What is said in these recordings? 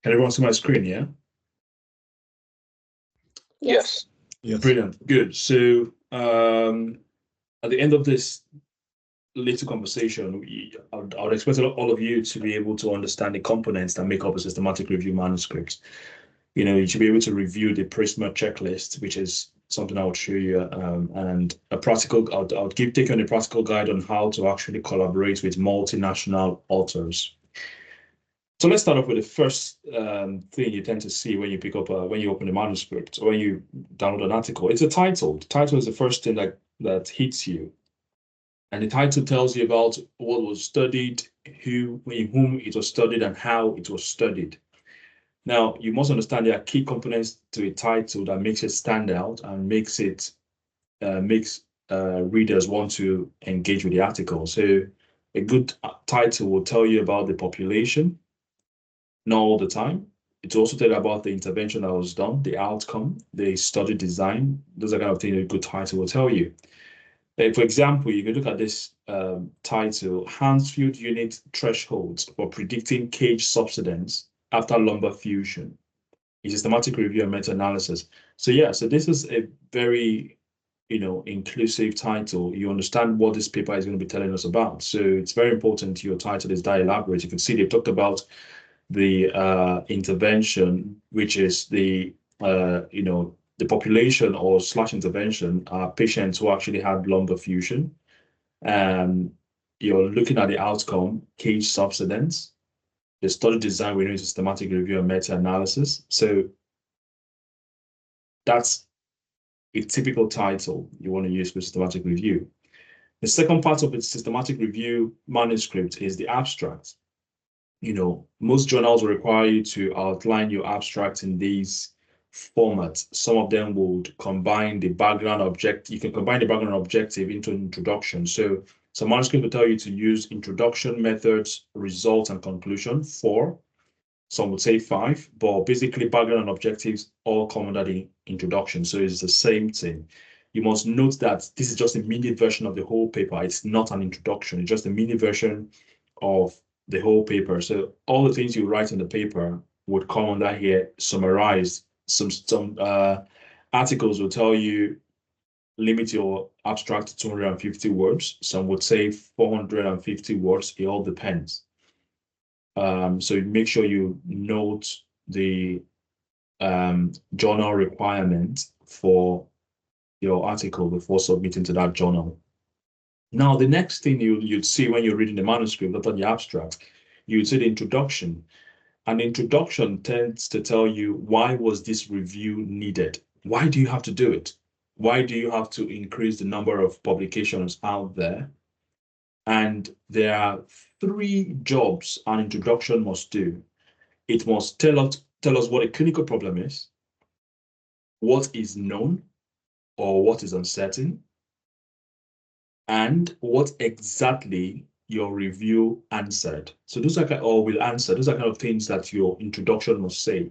Can everyone see my screen? Yeah. Yes. Yeah, brilliant. Good. So at the end of this little conversation, I would expect all of you to be able to understand the components that make up a systematic review manuscript. You should be able to review the Prisma checklist, which is something I would show you, and a practical. I'll take you on a practical guide on how to actually collaborate with multinational authors. So let's start off with the first thing you tend to see when you pick up when you open a manuscript or when you download an article. It's a title. The title is the first thing that hits you, and the title tells you about what was studied, whom it was studied, and how it was studied. Now, you must understand there are key components to a title that makes it stand out and makes readers want to engage with the article. So, a good title will tell you about the population, not all the time. It also tell you about the intervention that was done, the outcome, the study design. Those are kind of things a good title will tell you. For example, you can look at this title, Hansfield Unit Thresholds for Predicting Cage Subsidence After Lumbar Fusion, a systematic review and meta-analysis. So this is a very, inclusive title. You understand what this paper is going to be telling us about. So it's very important your title is that elaborate. You can see they've talked about the intervention, which is the population or / intervention are patients who actually had lumbar fusion. You're looking at the outcome, cage subsidence. The study design, we know is systematic review and meta-analysis. So that's a typical title you want to use for systematic review. The second part of its systematic review manuscript is the abstract. Most journals will require you to outline your abstract in these formats. Some of them would combine the background objective. You can combine the background objective into an introduction. So some manuscripts will tell you to use introduction, methods, results, and conclusion, 4. Some would say 5, but basically background and objectives all come under the introduction. So it's the same thing. You must note that this is just a mini version of the whole paper. It's not an introduction. It's just a mini version of the whole paper. So all the things you write in the paper would come under here, summarized. Some articles will tell you limit your abstract to 250 words. Some would say 450 words. It all depends. So make sure you note the journal requirement for your article before submitting to that journal. Now, the next thing you'd see when you're reading the manuscript, not on the abstract, you'd see the introduction. An introduction tends to tell you, why was this review needed? Why do you have to do it? Why do you have to increase the number of publications out there? And there are 3 jobs an introduction must do. It must tell us what a clinical problem is, what is known or what is uncertain, and what exactly your review answered. So those are or will answer. Those are kind of things that your introduction must say.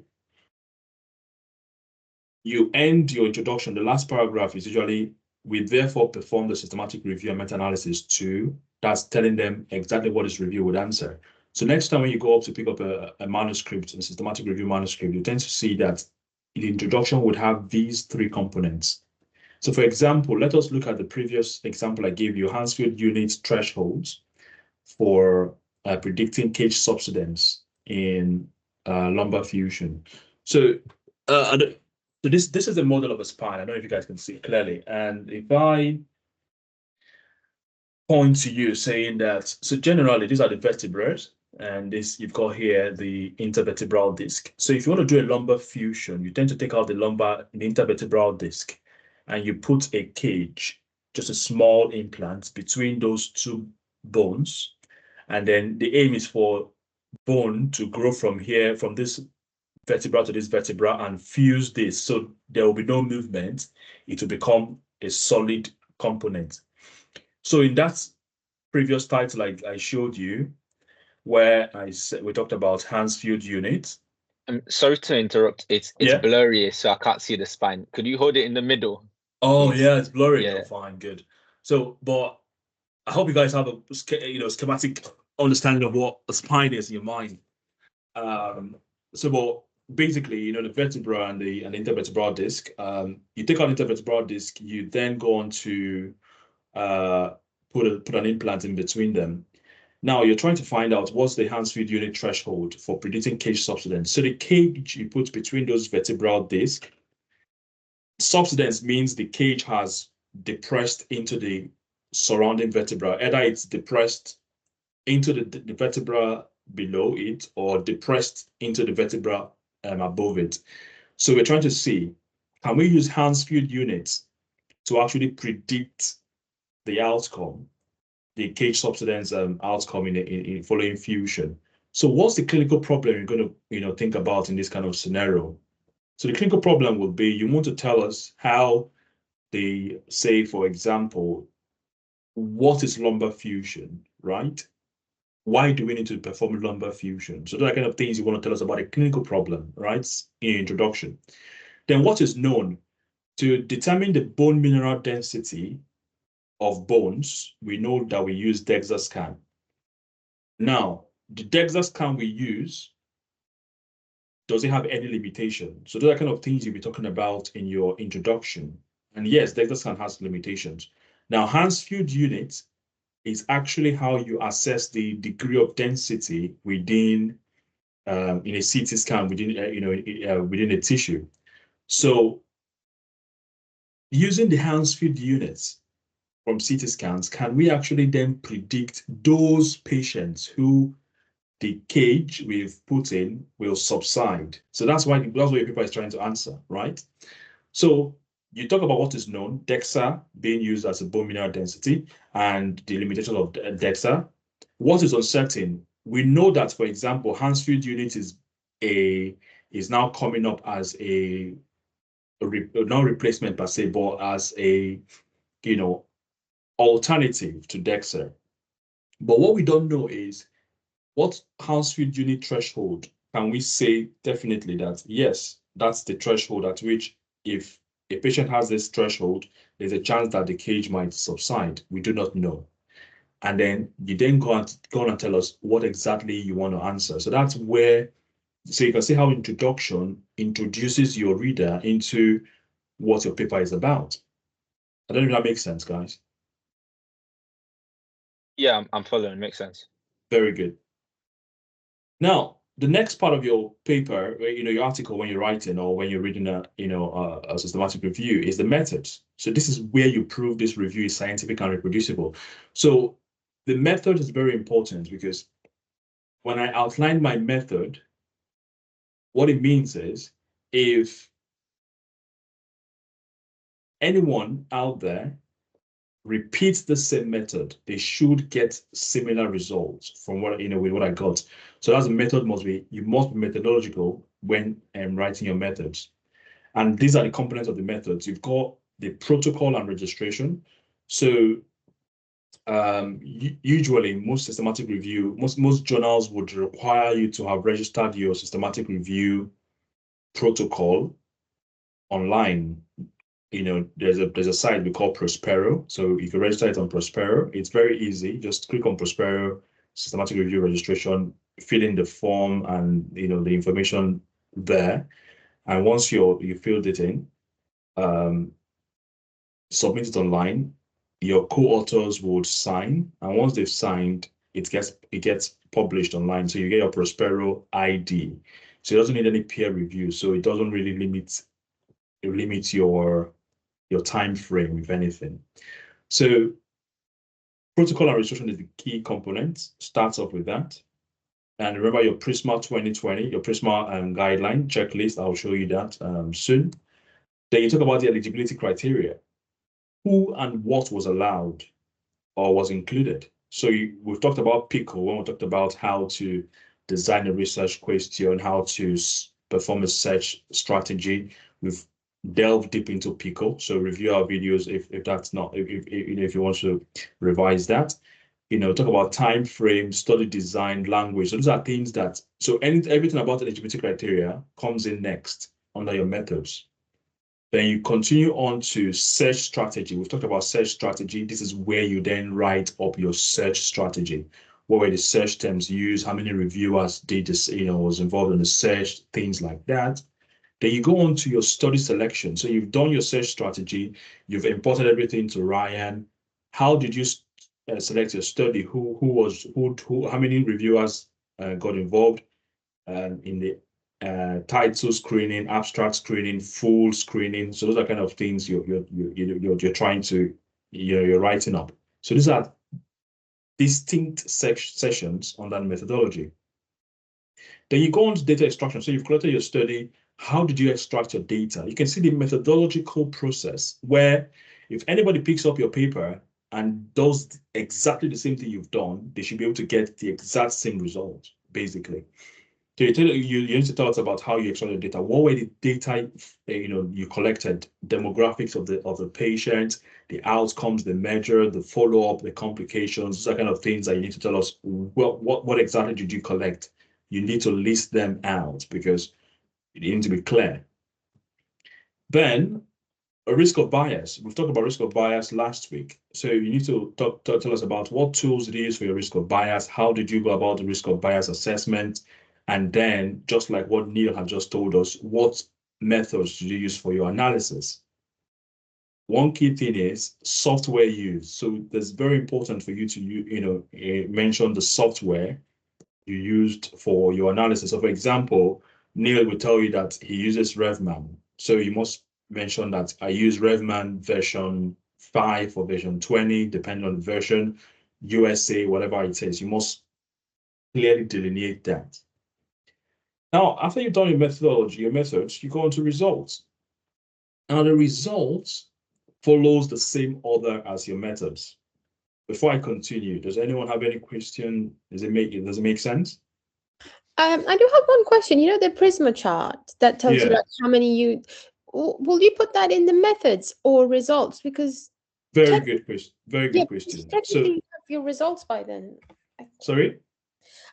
You end your introduction. The last paragraph is usually, we therefore perform the systematic review and meta-analysis too. That's telling them exactly what this review would answer. So next time when you go up to pick up a manuscript, a systematic review manuscript, you tend to see that the introduction would have these 3 components. So for example, let us look at the previous example I gave you, Hansfield Unit Thresholds for predicting cage subsidence in lumbar fusion. So this is a model of a spine. I don't know if you guys can see it clearly. And if I point to you saying that, so generally these are the vertebrae, and this you've got here the intervertebral disc. So if you want to do a lumbar fusion, you tend to take out the intervertebral disc, and you put a cage, just a small implant between those 2 bones. And then the aim is for bone to grow from here, from this vertebra to this vertebra, and fuse this. So there will be no movement. It will become a solid component. So in that previous title I showed you, where we talked about Hansfield unit. I'm sorry to interrupt. It's blurry, so I can't see the spine. Could you hold it in the middle? Oh, please? Yeah, it's blurry. Yeah. Oh, fine, good. So, but I hope you guys have a schematic understanding of what a spine is in your mind. But basically, the vertebra and the intervertebral disc. You take out the intervertebral disc, you then go on to put an implant in between them. Now you're trying to find out what's the Hansfield unit threshold for predicting cage subsidence. So the cage you put between those vertebral discs, subsidence means the cage has depressed into the surrounding vertebra. Either it's depressed into the vertebra below it or depressed into the vertebra above it. So we're trying to see, can we use Hansfield units to actually predict the outcome, the cage subsidence outcome in following fusion? So what's the clinical problem you're going to think about in this kind of scenario? So the clinical problem will be, you want to tell us how they say, for example, what is lumbar fusion, right? Why do we need to perform lumbar fusion? So those are kind of things you want to tell us about a clinical problem, right? In introduction. Then what is known? To determine the bone mineral density of bones, we know that we use DEXA scan. Now, the DEXA scan we use, does it have any limitation? So those are kind of things you'll be talking about in your introduction. And yes, DEXA scan has limitations. Now, Hansfield unit is actually how you assess the degree of density within in a CT scan within within a tissue. So using the Hansfield units from CT scans, can we actually then predict those patients who the cage we've put in will subside? So that's what your paper is trying to answer, right? So you talk about what is known, DEXA being used as a bone mineral density and the limitation of DEXA. What is uncertain? We know that, for example, Hansfield unit is now coming up as not replacement per se, but as a alternative to DEXA. But what we don't know is, what Hansfield unit threshold can we say definitely that yes, that's the threshold at which, if a patient has this threshold, there's a chance that the cage might subside? We do not know. And then you then go on and tell us what exactly you want to answer. So that's where, so you can see how introduction introduces your reader into what your paper is about. I don't know if that makes sense, guys. Yeah, I'm following. Makes sense. Very good. Now, the next part of your paper, your article when you're writing or when you're reading a systematic review, is the methods. So this is where you prove this review is scientific and reproducible. So the method is very important, because when I outline my method, what it means is, if anyone out there repeats the same method, they should get similar results from what with what I got. So that's the method you must be methodological when writing your methods. And these are the components of the methods. You've got the protocol and registration. So usually most systematic review, most journals would require you to have registered your systematic review protocol online. There's a site we call Prospero. So you can register it on Prospero. It's very easy. Just click on Prospero, systematic review registration, fill in the form and the information there. And once you filled it in, submit it online. Your co-authors would sign, and once they've signed, it gets published online. So you get your Prospero ID. So it doesn't need any peer review. So it doesn't really limit your time frame, if anything. So protocol and registration is the key component. Starts off with that. And remember your Prisma 2020, your Prisma guideline checklist. I'll show you that soon. Then you talk about the eligibility criteria. Who and what was allowed or was included. So we've talked about PICO when we talked about how to design a research question, how to perform a search strategy. We've delved deep into PICO. So review our videos if that's not, if you want to revise that. Talk about time frame, study design, language. So those are things that, so everything about eligibility criteria comes in next under your methods. Then you continue on to search strategy. We've talked about search strategy. This is where you then write up your search strategy. what were the search terms used, how many reviewers did this, was involved in the search, things like that. Then you go on to your study selection. So you've done your search strategy, you've imported everything to Ryan. How did you select your study? How many reviewers got involved in the title screening, abstract screening, full screening? So those are kind of things you're trying to you're writing up. So these are distinct sessions on that methodology. Then you go on to data extraction. So you've collected your study. How did you extract your data? You can see the methodological process where if anybody picks up your paper and does exactly the same thing you've done, they should be able to get the exact same result, basically. So you need to tell us about how you extracted the data. What were the data you collected? Demographics of the patient, the outcomes, the measure, the follow-up, the complications, those are kind of things that you need to tell us. What exactly did you collect? You need to list them out because it needs to be clear. Then a risk of bias. We've talked about risk of bias last week. So you need to tell us about what tools did you use for your risk of bias? How did you go about the risk of bias assessment? And then, just like what Neil had just told us, what methods did you use for your analysis? One key thing is software use. So that's very important for you to mention the software you used for your analysis. So for example, Neil will tell you that he uses RevMan. So you must mention that I use RevMan version 5 or version 20, depending on the version, USA, whatever it is. You must clearly delineate that. Now, after you've done your methodology, your methods, you go on to results. Now, the results follows the same order as your methods. Before I continue, does anyone have any question? Does it make sense? I do have one question. You know the Prisma chart that tells you like how many you will you put that in the methods or results? Because very good question. Very good question. Technically, you have your results by then. Sorry?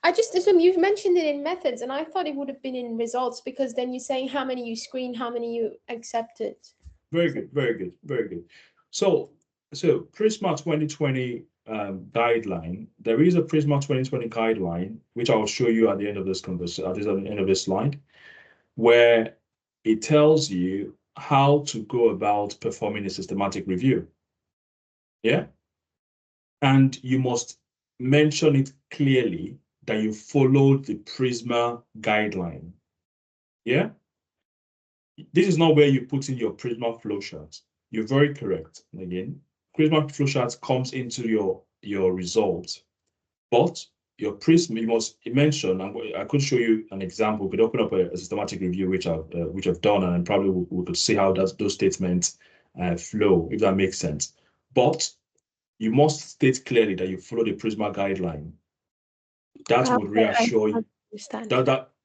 I just assume you've mentioned it in methods, and I thought it would have been in results because then you're saying how many you screen, how many you accepted. Very good, very good, very good. So Prisma 2020 guideline. There is a Prisma 2020 guideline, which I'll show you at the end of this conversation, at the end of this slide, where it tells you how to go about performing a systematic review. Yeah, and you must mention it clearly that you followed the Prisma guideline. Yeah. This is not where you put in your Prisma flowchart. You're very correct. Again, Prisma flowchart comes into your results, but your Prisma, you must mention. I could show you an example. We could open up a systematic review, which I've done, and probably we could see how those statements flow, if that makes sense. But you must state clearly that you follow the Prisma guideline. That would reassure you.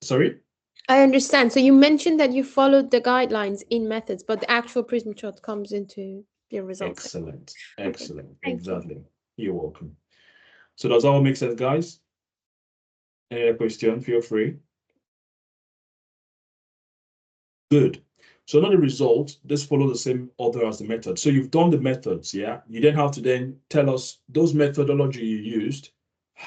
Sorry? I understand. So you mentioned that you followed the guidelines in methods, but the actual Prisma chart comes into your results. Excellent. Excellent. Okay. Exactly. You're welcome. So does that all make sense, guys? Any other question? Feel free. Good. So now the result, this follows the same order as the method. So you've done the methods, yeah? You then have to then tell us those methodology you used,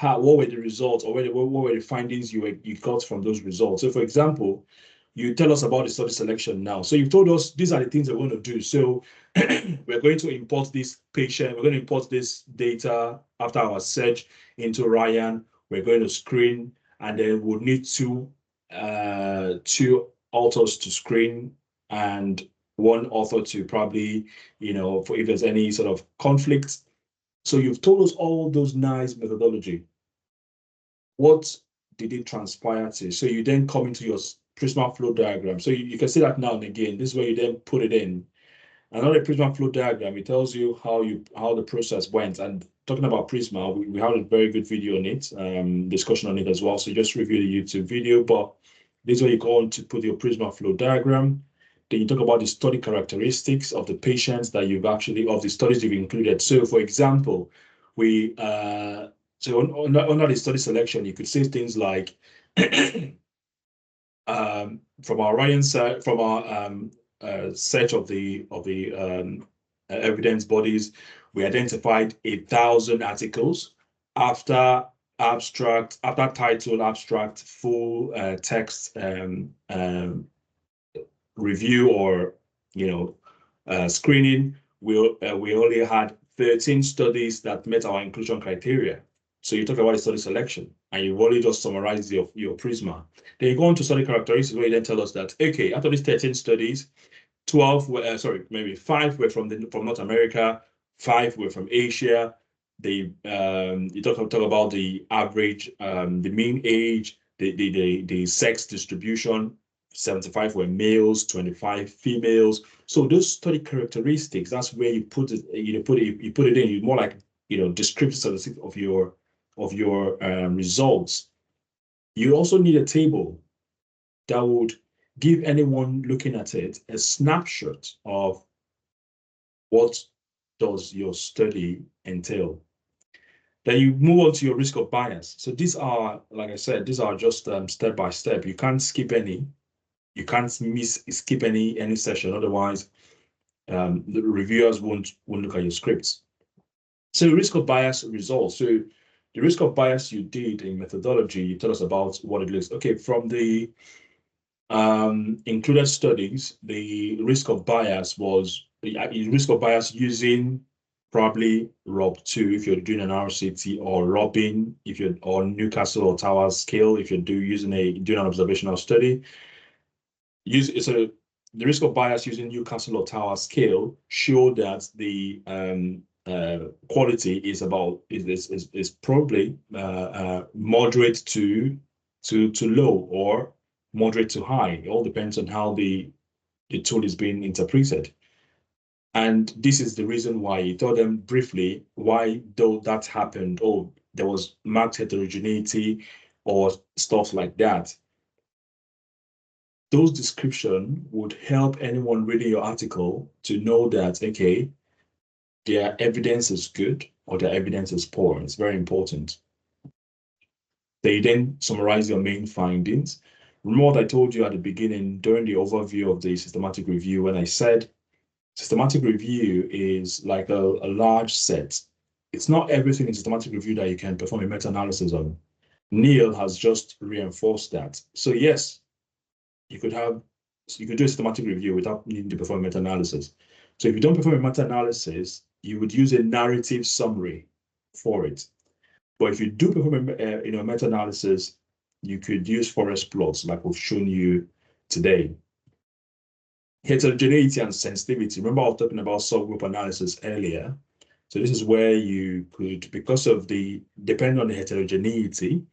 what were the results, or what were the findings you got from those results. So for example, you tell us about the study selection now. So you've told us these are the things we're going to do. So we're going to import this patient, we're going to import this data after our search into Ryan. We're going to screen, and then we'll need two authors to screen and one author to probably, for if there's any sort of conflict. So you've told us all those nice methodology. What did it transpire to? So you then come into your Prisma flow diagram. So you can see that now and again. This is where you then put it in. Another Prisma flow diagram, it tells you how the process went. And talking about Prisma, we have a very good video on it, discussion on it as well. So just review the YouTube video, but this is where you go on to put your Prisma flow diagram. Then you talk about the study characteristics of the patients that you've actually, of the studies you've included. So for example, under the study selection, you could say things like, from our Ryan side, from our search of the evidence bodies, we identified 1,000 articles. After abstract, after title, abstract, full text review or screening, we only had 13 studies that met our inclusion criteria. So you talk about the study selection, and you only just summarize your Prisma. Then you go on to study characteristics, where you then tell us that, okay, out of these 13 studies, 12 were, maybe 5 were from North America, 5 were from Asia. You talk about the average, the mean age, the sex distribution. 75 were males, 25 females. So those study characteristics, that's where you put it. You put it in. You more like descriptive statistics of your results. You also need a table that would give anyone looking at it a snapshot of what does your study entail. Then you move on to your risk of bias. So these are, like I said, these are just step by step. You can't skip any. You can't skip any session. Otherwise, the reviewers won't look at your scripts. So risk of bias results. So the risk of bias you did in methodology, you tell us about what it is. Okay, from the included studies, the risk of bias was the risk of bias using probably ROB2 if you're doing an RCT, or Robin if you're, or Newcastle or Tower scale if you're doing an observational study. The risk of bias using Newcastle or Tower scale showed that the quality is probably moderate to low, or moderate to high. It all depends on how the tool is being interpreted. And this is the reason why he told them briefly why though that happened. Oh, there was marked heterogeneity or stuff like that. Those descriptions would help anyone reading your article to know that, okay, their evidence is good or their evidence is poor. It's very important. They then summarize your main findings. Remember what I told you at the beginning during the overview of the systematic review, when I said systematic review is like a large set. It's not everything in systematic review that you can perform a meta-analysis on. Neil has just reinforced that. So yes, you could do a systematic review without needing to perform a meta-analysis. So if you don't perform a meta-analysis, you would use a narrative summary for it. But if you do perform a meta-analysis, you could use forest plots like we've shown you today. Heterogeneity and sensitivity. Remember I was talking about subgroup analysis earlier. So this is where you could, because of depending on the heterogeneity,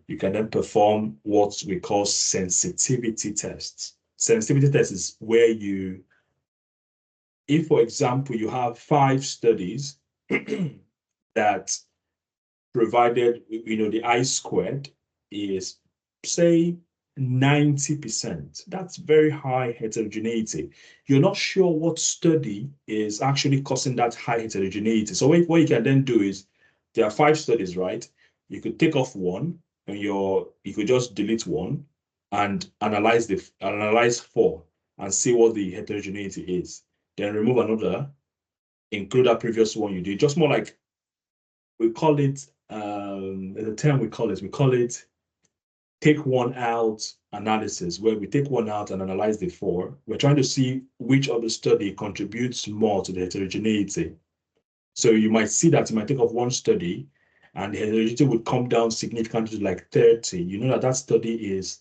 you can then perform what we call sensitivity tests. Sensitivity tests is where if, for example, you have 5 studies that provided, the I-squared is, say, 90%. That's very high heterogeneity. You're not sure what study is actually causing that high heterogeneity. So what you can then do is, there are 5 studies, right? You could take off one, and you could just delete one and analyze 4 and see what the heterogeneity is. Then remove another, include that previous one you did. Just more like, we call it, the term we call it take one out analysis, where we take one out and analyze the 4. We're trying to see which of the study contributes more to the heterogeneity. So you might see that you might take off one study and the heterogeneity would come down significantly to like 30. You know that study is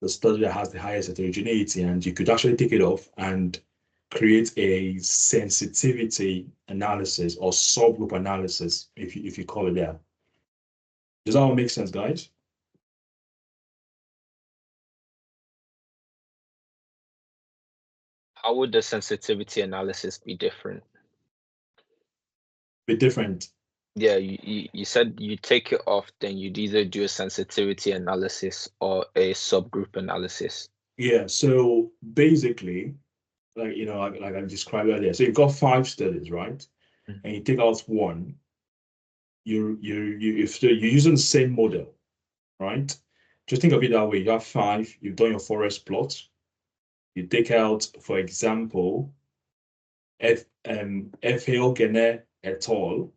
the study that has the highest heterogeneity, and you could actually take it off and create a sensitivity analysis or subgroup analysis, if you call it that. Does that all make sense, guys? How would the sensitivity analysis be different? Be different. Yeah, you said you take it off, then you'd either do a sensitivity analysis or a subgroup analysis. Yeah, so basically, like I described earlier, so you've got 5 studies, right? Mm-hmm. And you take out one, you're using the same model, right? Just think of it that way. You have 5, you've done your forest plot. You take out, for example, F. Gene et al.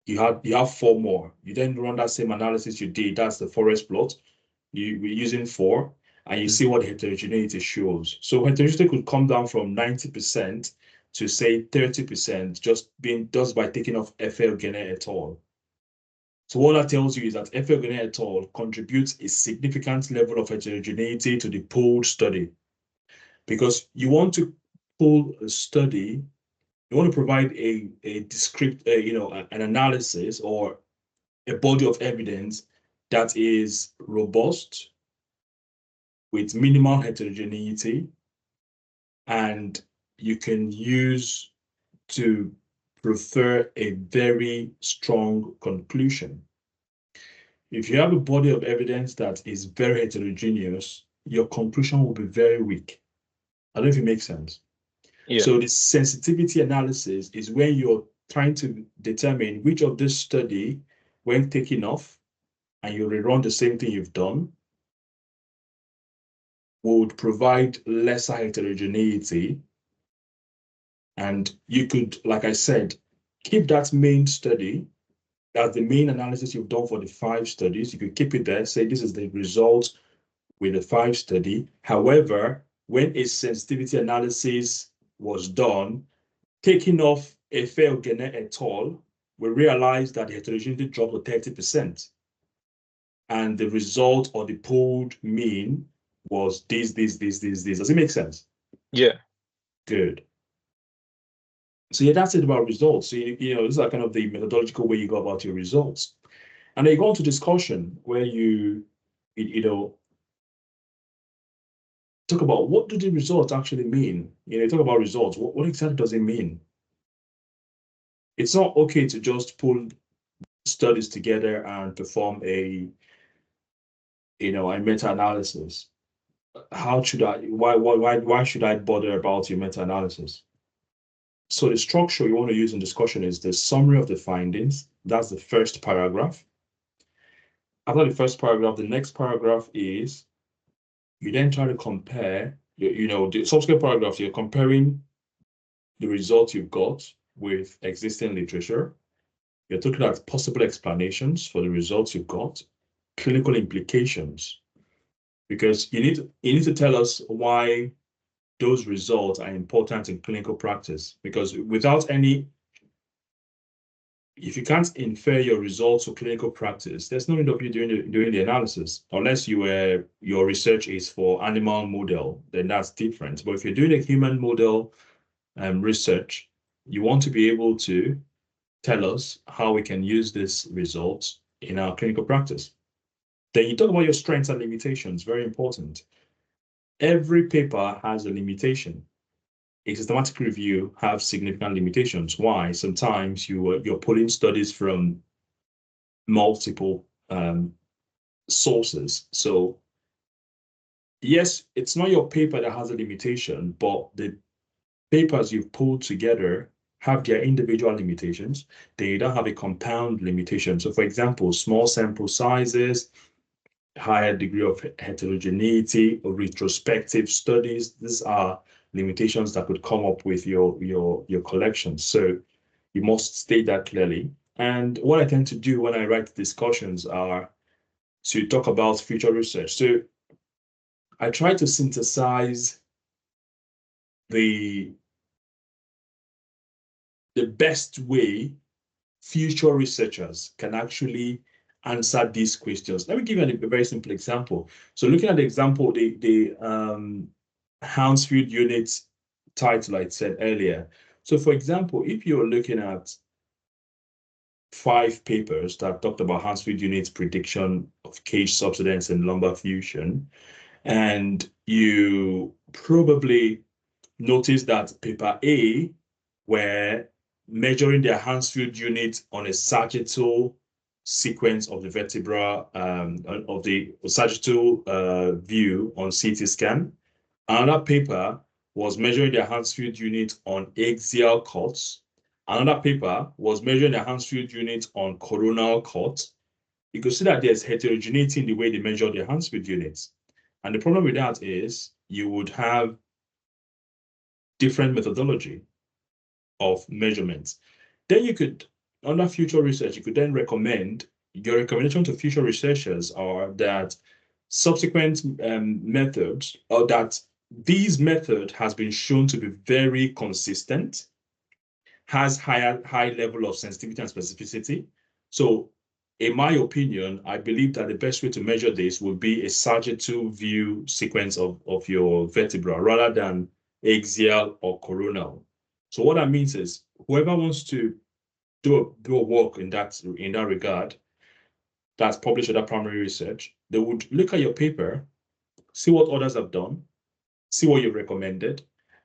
you have 4 more. You then run that same analysis you did. That's the forest plot. We're using 4, and you see what the heterogeneity shows. So heterogeneity could come down from 90% to say 30% just by taking off FL Gene et al. So what that tells you is that FL Gene et al. Contributes a significant level of heterogeneity to the pooled study, because you want to pool a study. You want to provide a descript, an analysis or a body of evidence that is robust, with minimal heterogeneity, and you can use to prefer a very strong conclusion. If you have a body of evidence that is very heterogeneous, your conclusion will be very weak. I don't know if it makes sense. Yeah. So the sensitivity analysis is when you're trying to determine which of this study, when taken off, and you rerun the same thing you've done, would provide lesser heterogeneity. And you could, like I said, keep that main study, that's the main analysis you've done for the 5 studies. You could keep it there, say this is the result with the 5 study. However, when a sensitivity analysis was done, taking off FL Gene et al., we realized that the heterogeneity dropped to 30%. And the result or the pooled mean was this. Does it make sense? Yeah. Good. So yeah, that's it about results. So, this is kind of the methodological way you go about your results. And then you go into discussion where you talk about what do the results actually mean. You talk about results. What exactly does it mean? It's not okay to just pull studies together and perform a meta-analysis. How should I? Why should I bother about your meta-analysis? So the structure you want to use in discussion is the summary of the findings. That's the first paragraph. After the first paragraph, the next paragraph is you then try to compare. The subsequent paragraph, you're comparing the results you've got with existing literature. You're talking about possible explanations for the results you've got, clinical implications, because you need to tell us why those results are important in clinical practice. Because if you can't infer your results to clinical practice, there's no need of you doing the analysis, unless your research is for animal model, then that's different. But if you're doing a human model research, you want to be able to tell us how we can use these results in our clinical practice. Then you talk about your strengths and limitations, very important. Every paper has a limitation. A systematic review has significant limitations. Why? Sometimes you're pulling studies from multiple sources. So yes, it's not your paper that has a limitation, but the papers you've pulled together have their individual limitations. They don't have a compound limitation. So for example, small sample sizes, higher degree of heterogeneity, or retrospective studies, these are limitations that could come up with your collection. So you must state that clearly. And what I tend to do when I write discussions are to talk about future research. So I try to synthesize the best way future researchers can actually answer these questions. Let me give you a very simple example. So looking at the example, the Hounsfield unit title I said earlier. So for example, if you're looking at 5 papers that talked about Hounsfield unit's prediction of cage subsidence and lumbar fusion, and you probably notice that paper A were measuring their Hounsfield unit on a sagittal sequence of the vertebra, of the sagittal view on CT scan. Another paper was measuring their Hounsfield unit on axial cuts. Another paper was measuring their Hounsfield unit on coronal cuts. You can see that there's heterogeneity in the way they measure their Hounsfield units. And the problem with that is you would have different methodology of measurements. Then you could under future research, you could then recommend, your recommendation to future researchers are that subsequent methods, or that this method has been shown to be very consistent, has high level of sensitivity and specificity. So in my opinion, I believe that the best way to measure this would be a sagittal view sequence of your vertebra rather than axial or coronal. So what that means is whoever wants to do a work in that regard, that's published under primary research, they would look at your paper, see what others have done, see what you've recommended,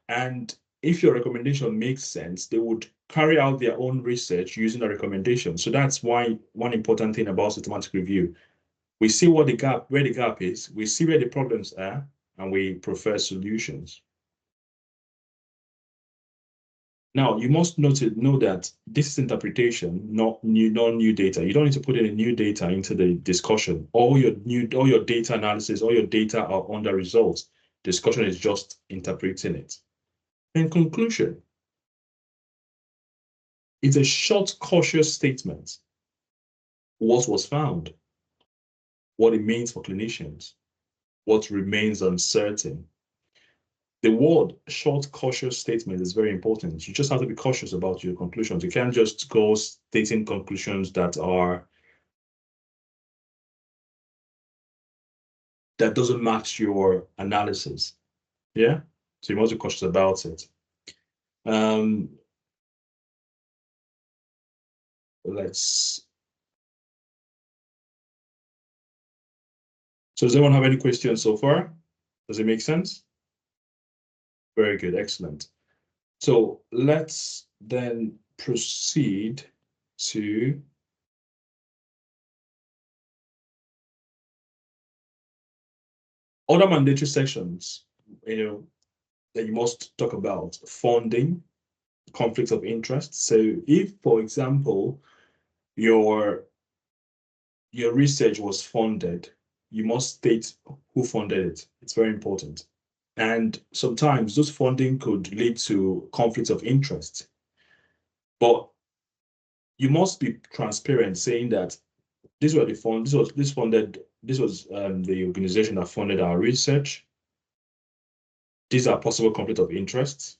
and if your recommendation makes sense, they would carry out their own research using the recommendation. So that's why one important thing about systematic review, we see where the gap is, we see where the problems are, and we prefer solutions. Now, you must know that this is interpretation, not new data. You don't need to put any new data into the discussion. All your data analysis, all your data are under results. Discussion is just interpreting it. In conclusion, it's a short, cautious statement. What was found, what it means for clinicians, what remains uncertain. The word short, cautious statement is very important. You just have to be cautious about your conclusions. You can't just go stating conclusions that doesn't match your analysis. Yeah, so you must be cautious about it. So does anyone have any questions so far? Does it make sense? Very good, excellent. So let's then proceed to other mandatory sections, that you must talk about: funding, conflicts of interest. So if, for example, your research was funded, you must state who funded it. It's very important. And sometimes those funding could lead to conflicts of interest. But you must be transparent, saying that this was the organization that funded our research. These are possible conflicts of interest,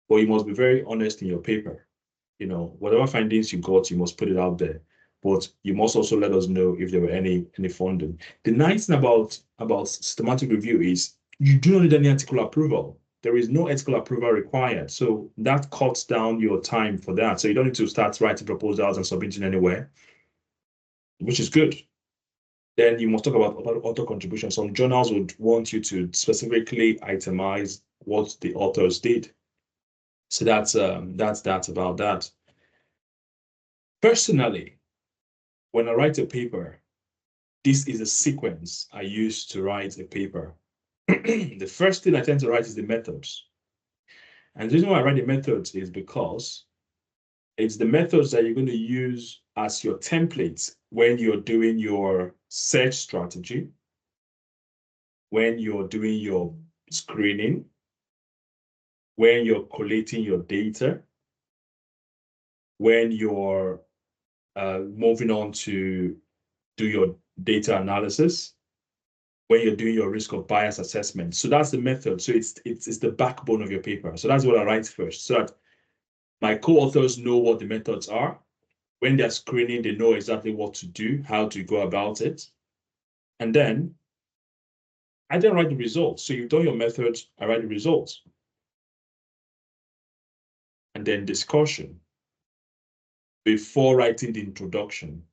but you must be very honest in your paper. Whatever findings you got, you must put it out there. But you must also let us know if there were any funding. The nice thing about systematic review is you do not need any ethical approval. There is no ethical approval required. So that cuts down your time for that. So you don't need to start writing proposals and submitting anywhere, which is good. Then you must talk about author contribution. Some journals would want you to specifically itemize what the authors did. So that's about that. Personally, when I write a paper, this is a sequence I use to write a paper. The first thing I tend to write is the methods. And the reason why I write the methods is because it's the methods that you're going to use as your templates when you're doing your search strategy, when you're doing your screening, when you're collating your data, when you're moving on to do your data analysis, when you're doing your risk of bias assessment. So that's the method. So it's the backbone of your paper. So that's what I write first, so that my co-authors know what the methods are. When they're screening, they know exactly what to do, how to go about it. And then I then write the results. So you've done your methods, I write the results. And then discussion before writing the introduction.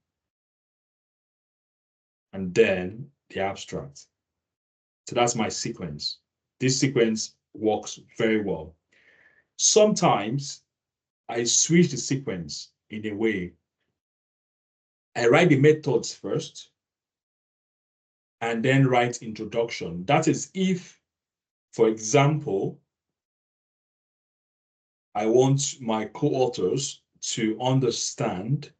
And then the abstract. So that's my sequence. This sequence works very well. Sometimes I switch the sequence in a way. I write the methods first and then write introduction. That is if, for example, I want my co-authors to understand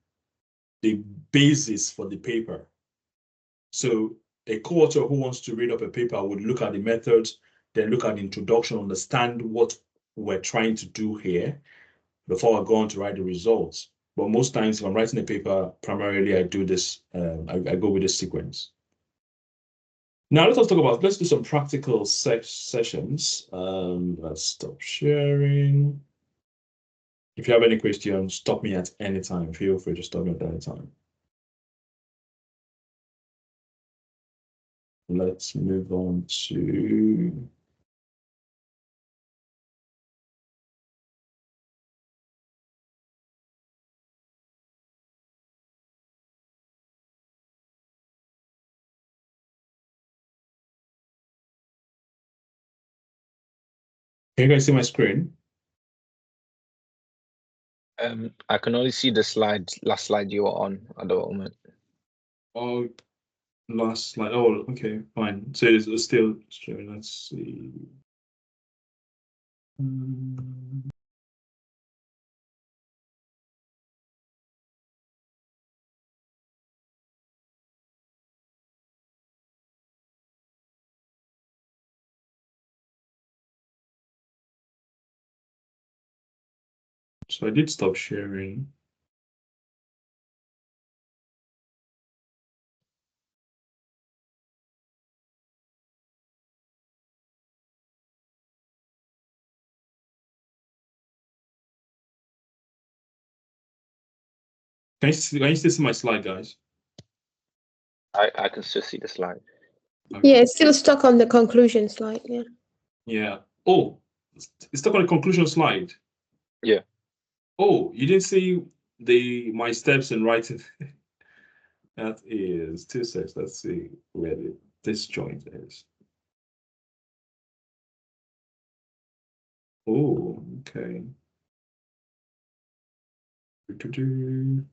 the basis for the paper. So a co-author who wants to read up a paper would look at the methods, then look at the introduction, understand what we're trying to do here before I go on to write the results. But most times, if I'm writing a paper, primarily I do this. I go with this sequence. Now let's do some practical sessions. Let's stop sharing. If you have any questions, stop me at any time. Feel free to stop me at any time. Let's move on to can you guys see my screen? I can only see the last slide you were on at the moment. Oh, last slide. Oh, okay, fine. So it's still showing. Let's see. So I did stop sharing. Can you still see my slide, guys? I can still see the slide. Okay. Yeah, it's still stuck on the conclusion slide. Yeah. Yeah. Oh, it's stuck on the conclusion slide. Yeah. Oh, you didn't see my steps in writing. That is 2 6. Let's see where this joint is. Oh, okay. Do-do-do.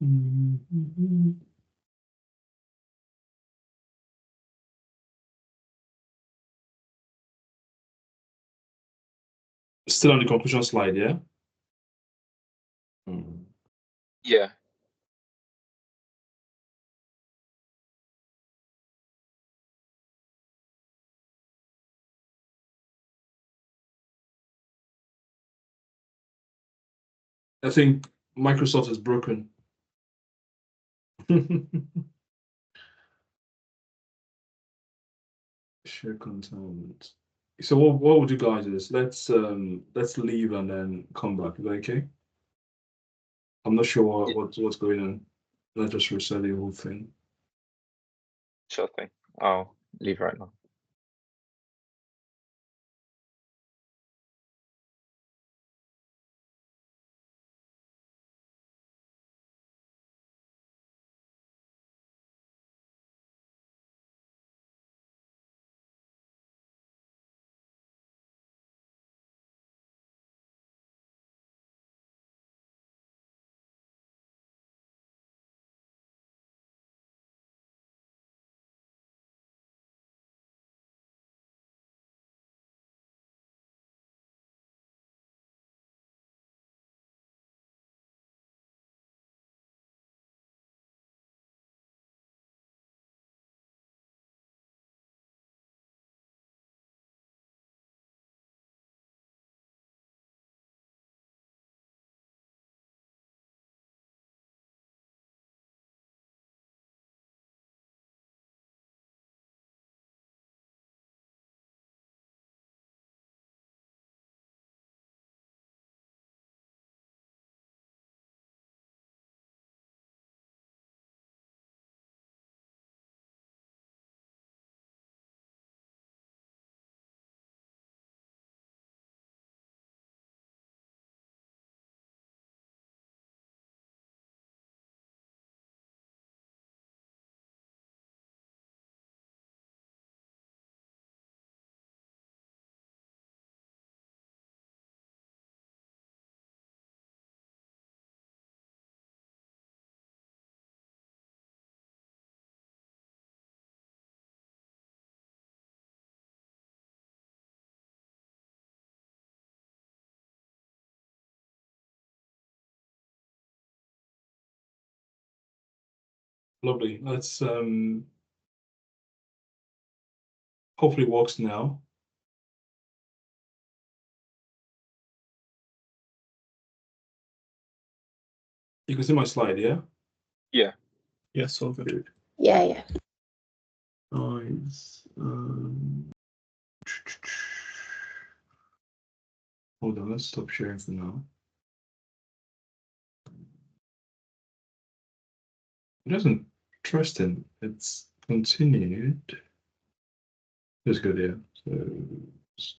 Mhm. Still on the conclusion slide, yeah? Yeah. I think Microsoft is broken. Share content. So what would you guys do? Let's leave and then come back. Is that okay? I'm not sure what's going on. Let's just reset the whole thing. Sure thing. I'll leave right now. Lovely. Let's hopefully it works now. You can see my slide, yeah? Yeah. Yes, all good. Yeah, yeah. Nice. Hold on, let's stop sharing for now. It doesn't trust in. It's continued. It's good, yeah. So